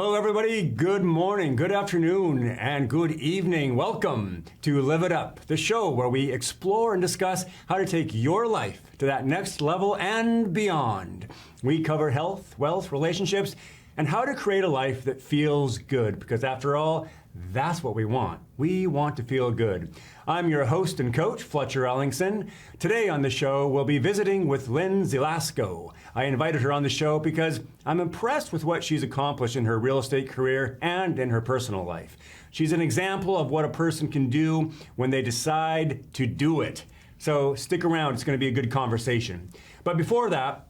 Hello, everybody. Good morning, good afternoon, and good evening. Welcome to Live It Up, the show where we explore and discuss how to take your life to that next level and beyond. We cover health, wealth, relationships, and how to create a life that feels good, because after all, that's what we want. We want to feel good. I'm your host and coach, Fletcher Ellingson. Today on the show, we'll be visiting with Lynn Zielasco. I invited her on the show because I'm impressed with what she's accomplished in her real estate career and in her personal life. She's an example of what a person can do when they decide to do it. So stick around, it's going to be a good conversation. But before that,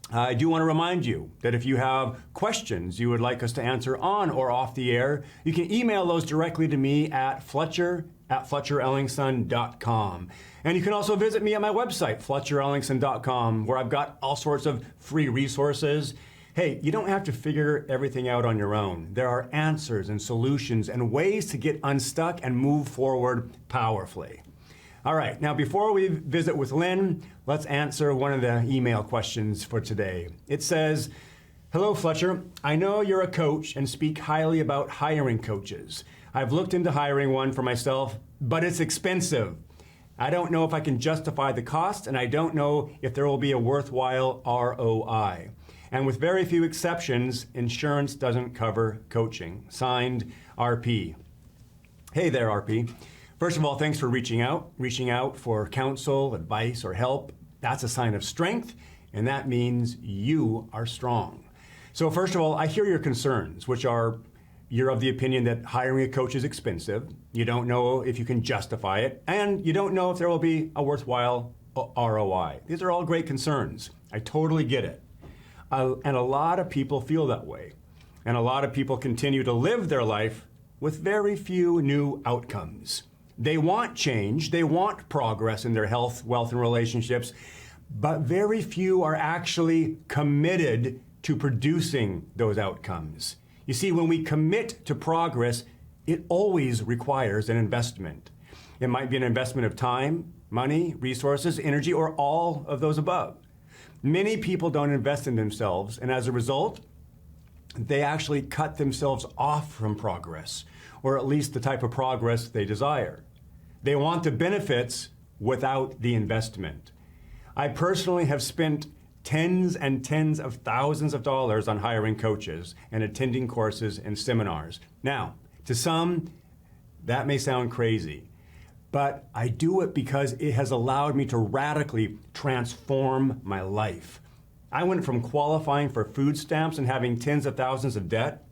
I do want to remind you that if you have questions you would like us to answer on or off the air, you can email those directly to me at fletcher@fletcherellingson.com. And you can also visit me at my website, fletcherellingson.com, where I've got all sorts of free resources. Hey, you don't have to figure everything out on your own. There are answers and solutions and ways to get unstuck and move forward powerfully. All right, now before we visit with Lynn, let's answer one of the email questions for today. It says, "Hello, Fletcher. I know you're a coach and speak highly about hiring coaches. I've looked into hiring one for myself, but it's expensive. I don't know if I can justify the cost, and I don't know if there will be a worthwhile ROI. And with very few exceptions, insurance doesn't cover coaching. Signed, RP." Hey there, RP. First of all, thanks for reaching out. Reaching out for counsel, advice, or help, that's a sign of strength, and that means you are strong. So first of all, I hear your concerns, which are you're of the opinion that hiring a coach is expensive, you don't know if you can justify it, and you don't know if there will be a worthwhile ROI. These are all great concerns. I totally get it. And a lot of people feel that way. And a lot of people continue to live their life with very few new outcomes. They want change, they want progress in their health, wealth, and relationships, but very few are actually committed to producing those outcomes. You see, when we commit to progress, it always requires an investment. It might be an investment of time, money, resources, energy, or all of those above. Many people don't invest in themselves, and as a result, they actually cut themselves off from progress, or at least the type of progress they desire. They want the benefits without the investment. I personally have spent tens and tens of thousands of dollars on hiring coaches and attending courses and seminars. Now, to some, that may sound crazy, but I do it because it has allowed me to radically transform my life. I went from qualifying for food stamps and having tens of thousands of debt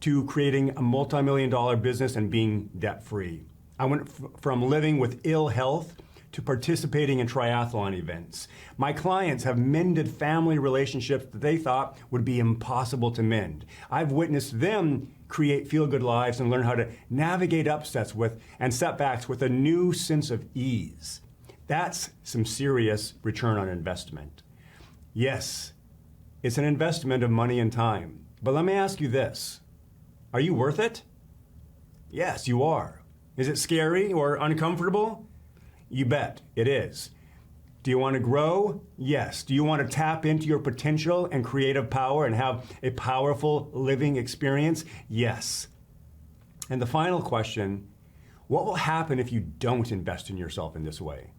to creating a multi-million-dollar business and being debt-free. I went from living with ill health to participating in triathlon events. My clients have mended family relationships that they thought would be impossible to mend. I've witnessed them create feel-good lives and learn how to navigate upsets and setbacks with a new sense of ease. That's some serious return on investment. Yes, it's an investment of money and time. But let me ask you this. Are you worth it? Yes, you are. Is it scary or uncomfortable? You bet, it is. Do you want to grow? Yes. Do you want to tap into your potential and creative power and have a powerful living experience? Yes. And the final question, what will happen if you don't invest in yourself in this way?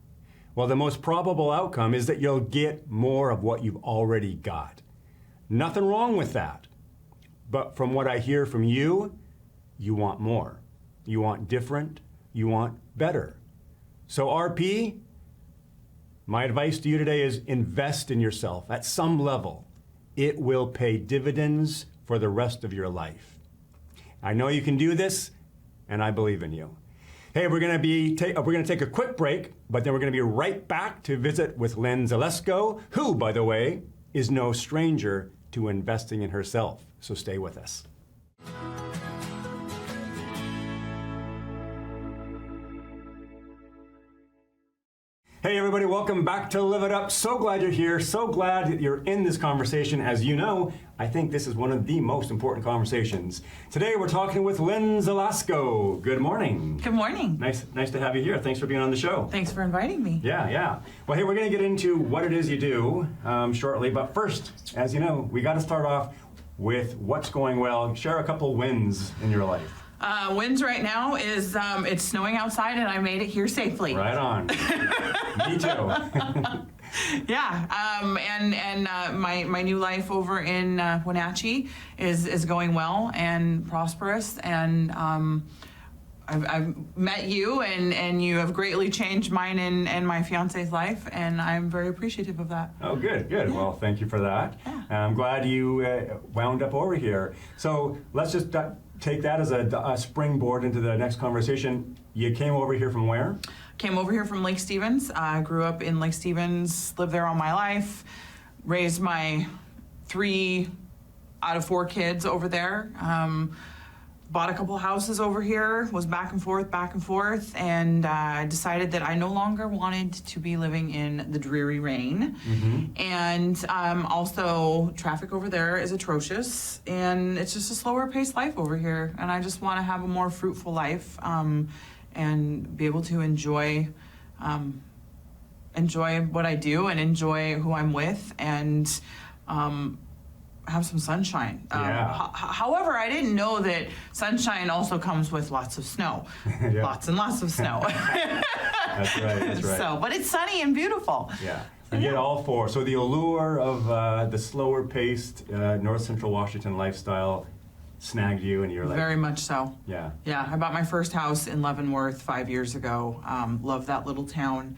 Well, the most probable outcome is that you'll get more of what you've already got. Nothing wrong with that. But from what I hear from you, you want more. You want different. You want better. So RP, my advice to you today is invest in yourself at some level. It will pay dividends for the rest of your life. I know you can do this, and I believe in you. Hey, we're going to take a quick break, but then we're going to be right back to visit with Lynn Zielasco, who, by the way, is no stranger to investing in herself. So stay with us. Hey everybody, welcome back to Live It Up. So glad you're here. So glad that you're in this conversation. As you know, I think this is one of the most important conversations. Today we're talking with Lynn Zielasco. Good morning. Good morning. Nice to have you here. Thanks for being on the show. Thanks for inviting me. Yeah. Well, hey, we're going to get into what it is you do shortly. But first, as you know, we got to start off with what's going well. Share a couple wins in your life. Wins right now is it's snowing outside and I made it here safely. Right on. Me too. Yeah, and my new life over in Wenatchee is going well and prosperous, and I've met you, and you have greatly changed mine and my fiance's life, and I'm very appreciative of that. Oh, good. Yeah. Well, thank you for that. Yeah. I'm glad you wound up over here. So let's just take that as a springboard into the next conversation. You came over here from where? Came over here from Lake Stevens. I grew up in Lake Stevens, lived there all my life, raised my 3 out of 4 kids over there. Bought a couple houses over here, was back and forth, and decided that I no longer wanted to be living in the dreary rain. Mm-hmm. And also, traffic over there is atrocious, and it's just a slower paced life over here. And I just want to have a more fruitful life and be able to enjoy what I do and enjoy who I'm with, and have some sunshine. Yeah. However, I didn't know that sunshine also comes with lots of snow. Yeah. Lots and lots of snow. That's right. So, but it's sunny and beautiful. Yeah. You get all 4. So the allure of the slower paced North Central Washington lifestyle snagged you, and you're like, Very much so. yeah. Yeah, I bought my first house in Leavenworth 5 years ago. Love that little town.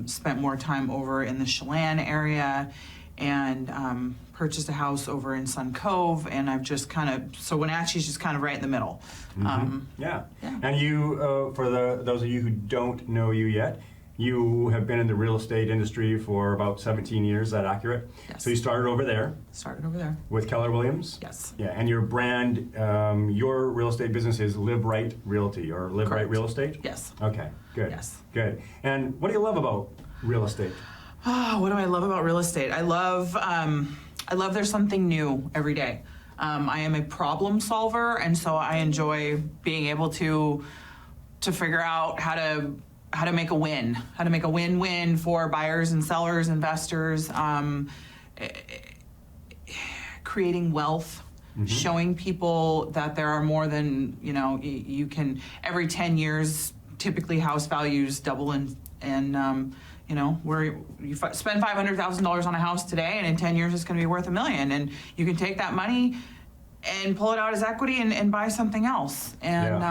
Spent more time over in the Chelan area, and purchased a house over in Sun Cove, and I've just so Wenatchee's just kind of right in the middle. Yeah. Yeah. And you, for those of you who don't know you yet, you have been in the real estate industry for about 17 years. Is that accurate? Yes. So you started over there Started over there. with Keller Williams? Yes. Yeah, and your brand, your real estate business is Live Right Realty, or Live Right Correct. Real Estate? Yes. Okay, good. Yes. Good. And what do you love about real estate? Oh, what do I love about real estate? I love there's something new every day. I am a problem solver, and so I enjoy being able to figure out how to make a win-win for buyers and sellers, investors, creating wealth. Mm-hmm. Showing people that there are more than, you can, every 10 years, typically house values double, and where you spend $500,000 on a house today, and in 10 years it's going to be worth $1 million, and you can take that money and pull it out as equity and buy something else. And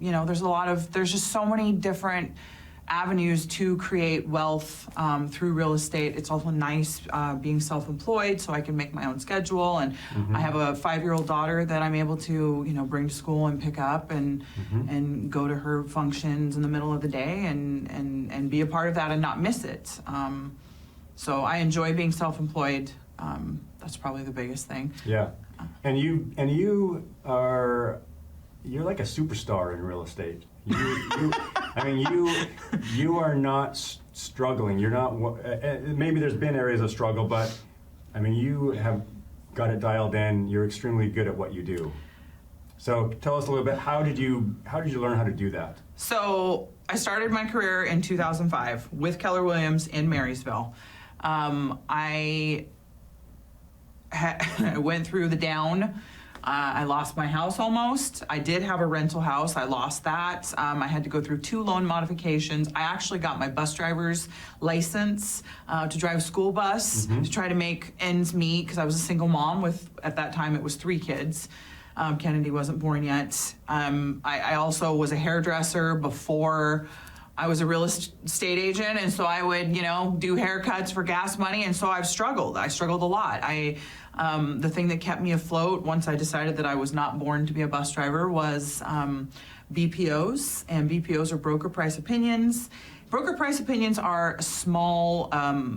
Yeah. there's just so many different avenues to create wealth through real estate. It's also nice being self-employed, so I can make my own schedule, and I have a 5-year-old daughter that I'm able to bring to school and pick up and go to her functions in the middle of the day and be a part of that and not miss it. So I enjoy being self-employed. That's probably the biggest thing. Yeah. And you're like a superstar in real estate. You are not struggling. You're not. Maybe there's been areas of struggle, but you have got it dialed in. You're extremely good at what you do. So tell us a little bit. How did you learn how to do that? So I started my career in 2005 with Keller Williams in Marysville. I went through the down. I lost my house almost. I did have a rental house. I lost that. I had to go through 2 loan modifications. I actually got my bus driver's license to drive a school bus to try to make ends meet, because I was a single mom with, at that time, it was 3 kids. Kennedy wasn't born yet. I also was a hairdresser before I was a real estate agent, and so I would, do haircuts for gas money, and so I've struggled. I struggled a lot. The thing that kept me afloat once I decided that I was not born to be a bus driver was BPOs, and BPOs are broker price opinions. Broker price opinions are small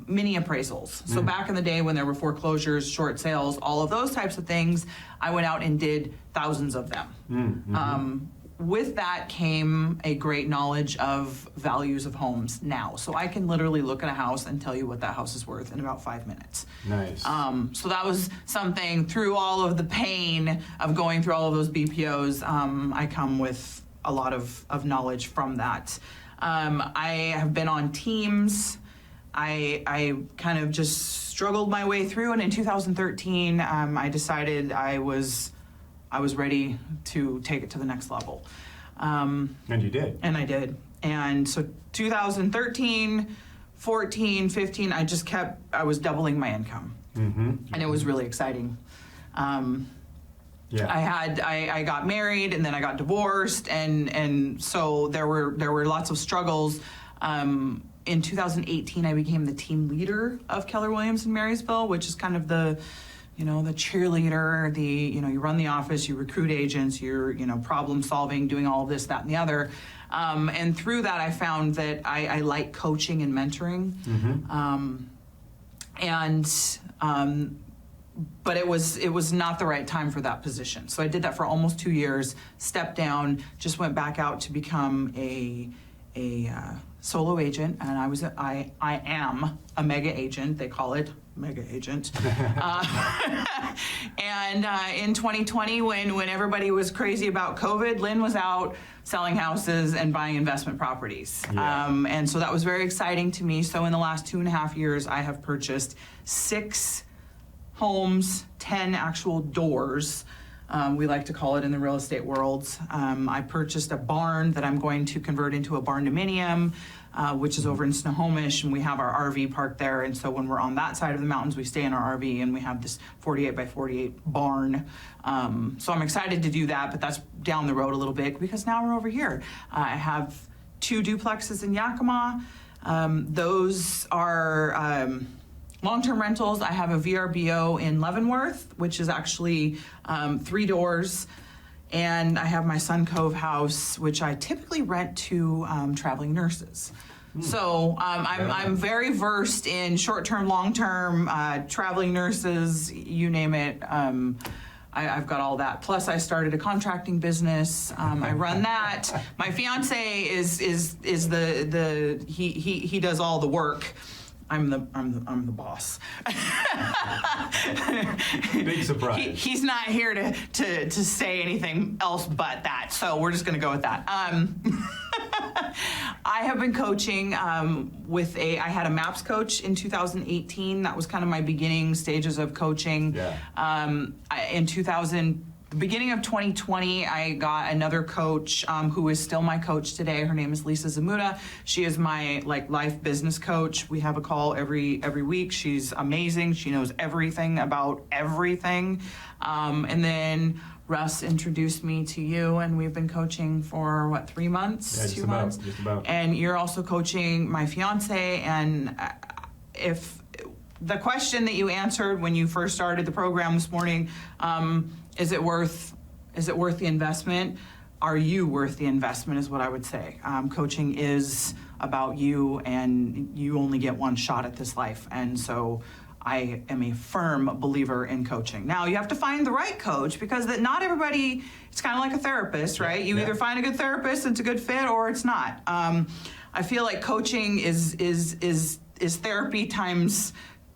mini appraisals. So back in the day when there were foreclosures, short sales, all of those types of things, I went out and did thousands of them. With that came a great knowledge of values of homes now. So I can literally look at a house and tell you what that house is worth in about 5 minutes. Nice. So that was something, through all of the pain of going through all of those BPOs, I come with a lot of knowledge from that. I have been on teams I kind of just struggled my way through, and in 2013, I decided I was ready to take it to the next level. And you did. And I did. And so 2013, 14, 15, I was doubling my income. And it was really exciting. I got married, and then I got divorced, and so there were lots of struggles. In 2018, I became the team leader of Keller Williams in Marysville, which is kind of the cheerleader, you run the office, you recruit agents, you're, problem solving, doing all of this, that, and the other. And through that, I found that I like coaching and mentoring. But it was not the right time for that position. So I did that for almost 2 years, stepped down, just went back out to become a solo agent, and I am a mega agent. They call it mega agent. And in 2020, when everybody was crazy about COVID, Lynn was out selling houses and buying investment properties. And so that was very exciting to me. So in the last 2.5 years, I have purchased 6 homes, 10 actual doors. We like to call it in the real estate world. I purchased a barn that I'm going to convert into a barn dominium, which is over in Snohomish, and we have our RV park there. And so when we're on that side of the mountains, we stay in our RV, and we have this 48 by 48 barn. So I'm excited to do that, but that's down the road a little bit because now we're over here. I have 2 duplexes in Yakima. Those are long-term rentals. I have a VRBO in Leavenworth, which is actually 3 doors. And I have my Sun Cove house, which I typically rent to traveling nurses. So I'm very versed in short-term, long-term, traveling nurses, you name it. I've got all that. Plus, I started a contracting business. I run that. My fiance is he does all the work. I'm the boss. Big surprise. He's not here to say anything else but that, so we're just going to go with that. I have been coaching I had a MAPS coach in 2018. That was kind of my beginning stages of coaching. The beginning of 2020, I got another coach who is still my coach today. Her name is Lisa Zamuda. She is my life business coach. We have a call every week. She's amazing. She knows everything about everything. And then Russ introduced me to you, and we've been coaching for 3 months? Yeah, 2 months. Just about. And you're also coaching my fiance. And if the question that you answered when you first started the program this morning, is it worth the investment? Are you worth the investment is what I would say. Coaching is about you, and you only get one shot at this life. And so I am a firm believer in coaching. Now, you have to find the right coach, because not everybody, it's kind of like a therapist, right? You either find a good therapist, it's a good fit, or it's not. I feel like coaching is therapy times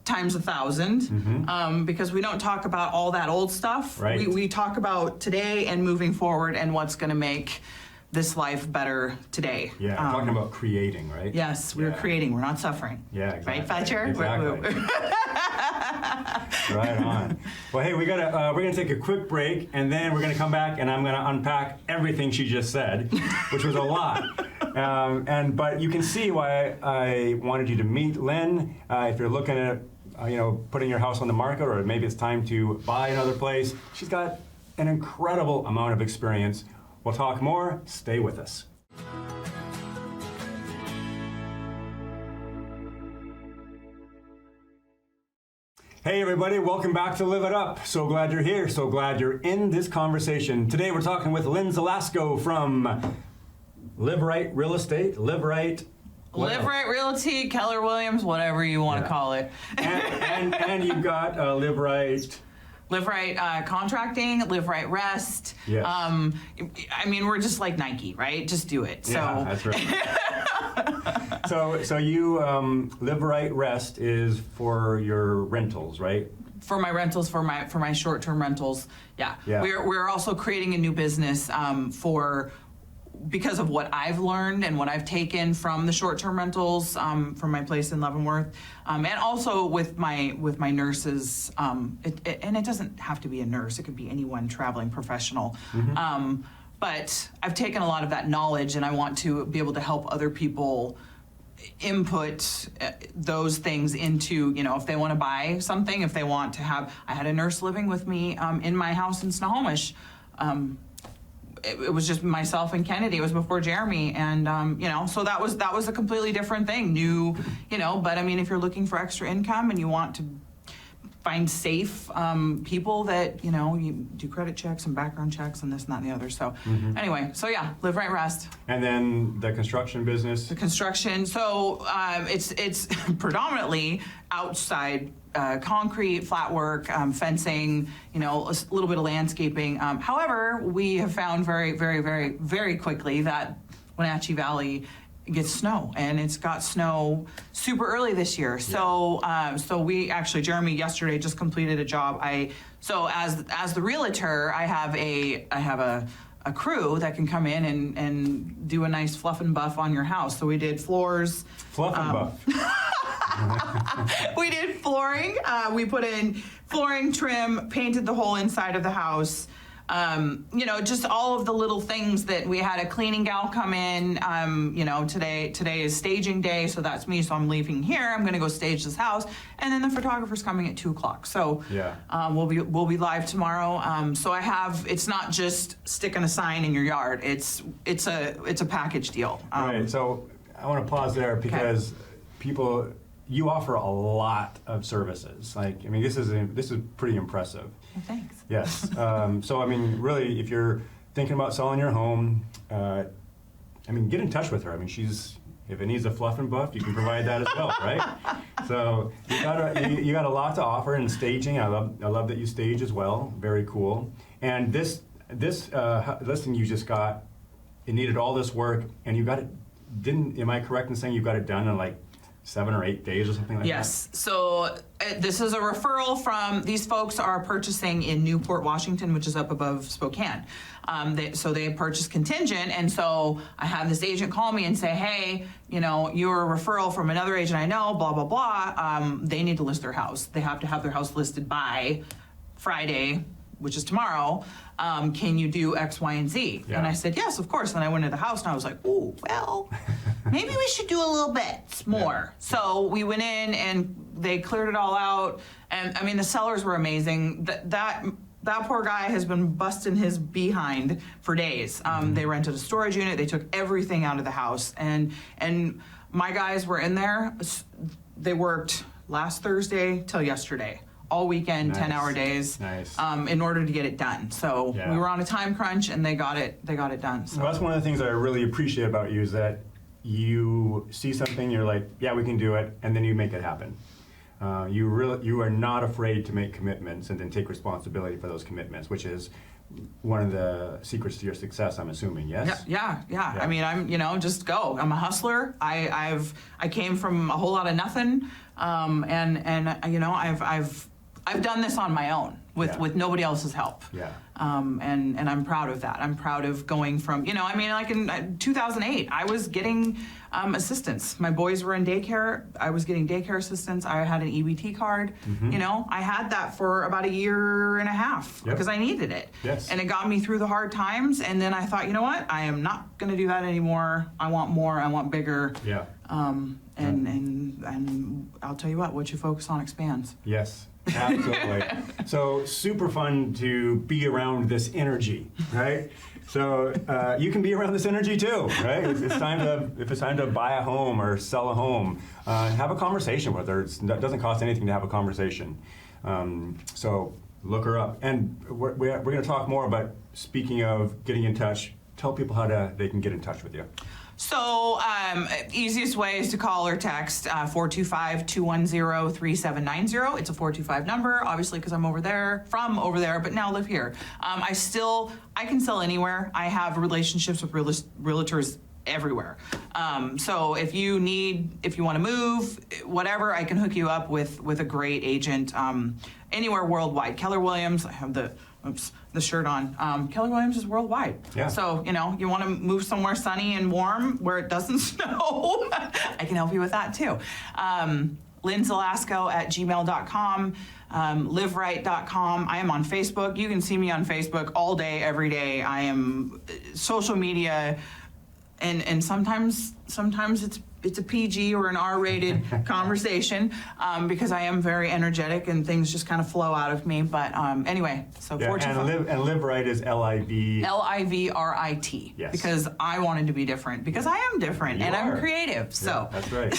1,000, because we don't talk about all that old stuff. Right. We talk about today and moving forward and what's going to make this life better today. Yeah, talking about creating, right? Yes, we're creating. We're not suffering. Yeah, exactly. Right, Fletcher? Exactly. Right on. Well, hey, we're gonna take a quick break, and then we're gonna come back, and I'm gonna unpack everything she just said, which was a lot. But you can see why I wanted you to meet Lynn. If you're looking at putting your house on the market, or maybe it's time to buy another place, she's got an incredible amount of experience. We'll talk more. Stay with us. Hey everybody, welcome back to Live It Up. So glad you're here. So glad you're in this conversation. Today we're talking with Lynn Zalasko from Live Right Real Estate. Live Right Realty, Keller Williams, whatever you want to call it. and you've got Live Right Contracting, Live Right Rest. Yes. We're just like Nike, right? Just do it. Yeah, that's right. So you Live Right Rest is for your rentals, right? For my rentals, for my short-term rentals, yeah. We're also creating a new business for because of what I've learned and what I've taken from the short-term rentals from my place in Leavenworth, and also with my nurses, and it doesn't have to be a nurse; it could be anyone traveling professional. But I've taken a lot of that knowledge, and I want to be able to help other people input those things into, if they want to buy something, if they want to have. I had a nurse living with me in my house in Snohomish. It was just myself and Kennedy. It was before Jeremy, and so that was a completely different thing. New, but I mean, if you're looking for extra income and you want to find safe people that you do credit checks and background checks and this and that and the other. So anyway, so yeah, live, right, rest. And then the construction business. The construction. So it's predominantly outside. Concrete, flat work, fencing, a little bit of landscaping. However, we have found very, very, very, very quickly that Wenatchee Valley gets snow, and it's got snow super early this year. So, so we actually, Jeremy yesterday just completed a job. So as the realtor, I have a crew that can come in and do a nice fluff and buff on your house. So we did floors. Fluff and buff. We did flooring. We put in flooring, trim, painted the whole inside of the house. Just all of the little things that we had a cleaning gal come in. Today is staging day, so that's me. So I'm leaving here. I'm going to go stage this house, and then the photographer's coming at 2:00. So we'll be live tomorrow. So it's not just sticking a sign in your yard. It's a package deal. Right. So I want to pause there because you offer a lot of services. This is pretty impressive. Well, thanks. Yes. So, really, if you're thinking about selling your home, get in touch with her. If it needs a fluff and buff, you can provide that as well, right? So you got a lot to offer in staging. I love that you stage as well. Very cool. And this listing you just got, it needed all this work, and you got it. Am I correct in saying you got it done in 7 or 8 days or something like that? Yes. So this is a referral from, these folks are purchasing in Newport, Washington, which is up above Spokane. They purchased contingent, and so I had this agent call me and say, hey, you're a referral from another agent I know, blah, blah, blah. They need to list their house. They have to have their house listed by Friday, which is tomorrow. Can you do X, Y, and Z? Yeah. And I said, yes, of course. And I went to the house and I was like, oh, well, maybe we should do a little bit more. Yeah. So we went in and they cleared it all out. And the sellers were amazing. That poor guy has been busting his behind for days. They rented a storage unit. They took everything out of the house. And my guys were in there. They worked last Thursday till yesterday. All weekend, Nice. 10-hour days, Nice. in order to get it done. So we were on a time crunch, and they got it done. So. Well, that's one of the things that I really appreciate about you is that you see something, you're like, yeah, we can do it, and then you make it happen. You are not afraid to make commitments and then take responsibility for those commitments, which is one of the secrets to your success, I'm assuming. Yes. Yeah. I'm just go. I'm a hustler. I came from a whole lot of nothing, and I've done this on my own with nobody else's help. Yeah. And I'm proud of that. I'm proud of going from, in 2008, I was getting assistance. My boys were in daycare. I was getting daycare assistance. I had an EBT card. I had that for about 1.5 years because I needed it. Yes. And it got me through the hard times. And then I thought, you know what? I am not going to do that anymore. I want more. I want bigger. Yeah. And I'll tell you what you focus on expands. Yes. Absolutely. So super fun to be around this energy, right? So you can be around this energy too, right? If it's time to buy a home or sell a home, have a conversation with her. It doesn't cost anything to have a conversation. So look her up, and we're going to talk more. But speaking of getting in touch, tell people how they can get in touch with you. So easiest way is to call or text 425-210-3790. It's a 425 number, obviously, because I'm from over there, but now live here. I can sell anywhere. I have relationships with realtors everywhere. So if you want to move, whatever, I can hook you up with a great agent anywhere worldwide. Keller Williams, I have the the shirt on. Keller Williams is worldwide. Yeah. So, you want to move somewhere sunny and warm where it doesn't snow, I can help you with that too. lynnzelasco@gmail.com, liveright.com. I am on Facebook. You can see me on Facebook all day, every day. I am social media, and sometimes it's a PG or an R-rated conversation, because I am very energetic and things just kind of flow out of me. But anyway, so Yeah, and Live Right is L-I-V. Livrit. Yes. Because I wanted to be different, because I am different You and are. I'm creative. Yeah, So that's right.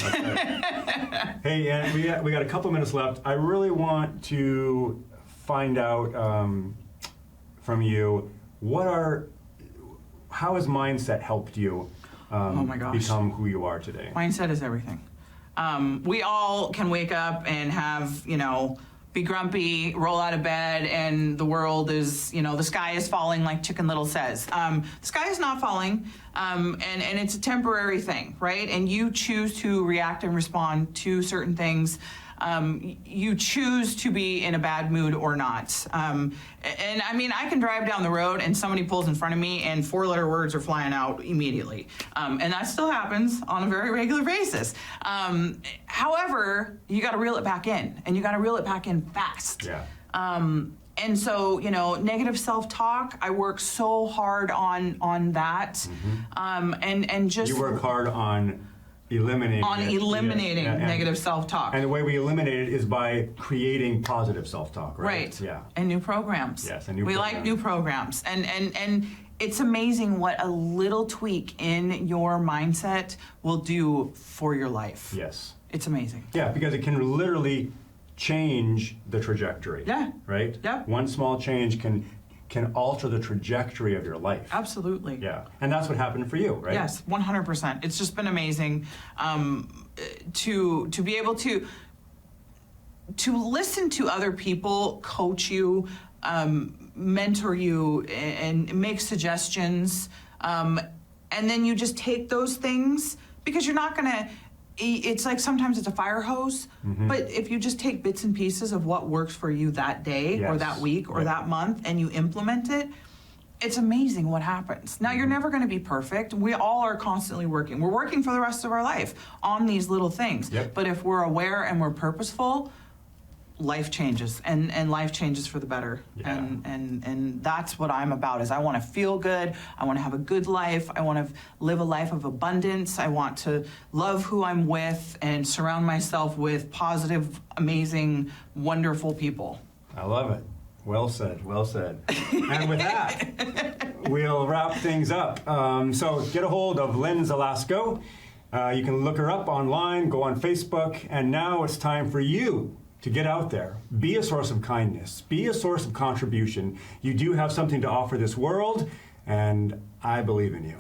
Hey, and we got a couple minutes left. I really want to find out from you how has mindset helped you Oh my gosh. become who you are today? mindset is everything. We all can wake up and have, be grumpy, roll out of bed, and the world is, the sky is falling, like Chicken Little says. The sky is not falling, and it's a temporary thing, right? And you choose to react and respond to certain things. You choose to be in a bad mood or not. And I mean, I can drive down the road and somebody pulls in front of me and 4-letter words are flying out immediately. And that still happens on a very regular basis. However, you got to reel it back in, and you got to reel it back in fast. Yeah. And so, negative self-talk, I work so hard on that. And just You work hard on eliminating it. Yeah, negative self-talk. And the way we eliminate it is by creating positive self-talk, right? Right. Yeah. And new programs. Yes, and new we programs. like new programs. And it's amazing what a little tweak in your mindset will do for your life. Yes. It's amazing. Yeah, because it can literally change the trajectory. Yeah. Right? Yep. One small change can alter the trajectory of your life. Absolutely. Yeah. And that's what happened for you, right? Yes, 100%. It's just been amazing to be able to listen to other people coach you, mentor you, and make suggestions, and then you just take those things, because you're not gonna. It's like sometimes it's a fire hose, but if you just take bits and pieces of what works for you that day or Yes. that week or Right. that month, and you implement it, it's amazing what happens. Now, you're never going to be perfect. We all are constantly working. We're working for the rest of our life on these little things. Yep. But if we're aware and we're purposeful, life changes, and life changes for the better. Yeah. And that's what I'm about. Is I want to feel good. I want to have a good life. I want to live a life of abundance. I want to love who I'm with and surround myself with positive, amazing, wonderful people. I love it. Well said, well said. And with that, we'll wrap things up. So get a hold of Lynn Zelasco. You can look her up online, go on Facebook, and now it's time for you to get out there. Be a source of kindness. Be a source of contribution. You do have something to offer this world, and I believe in you.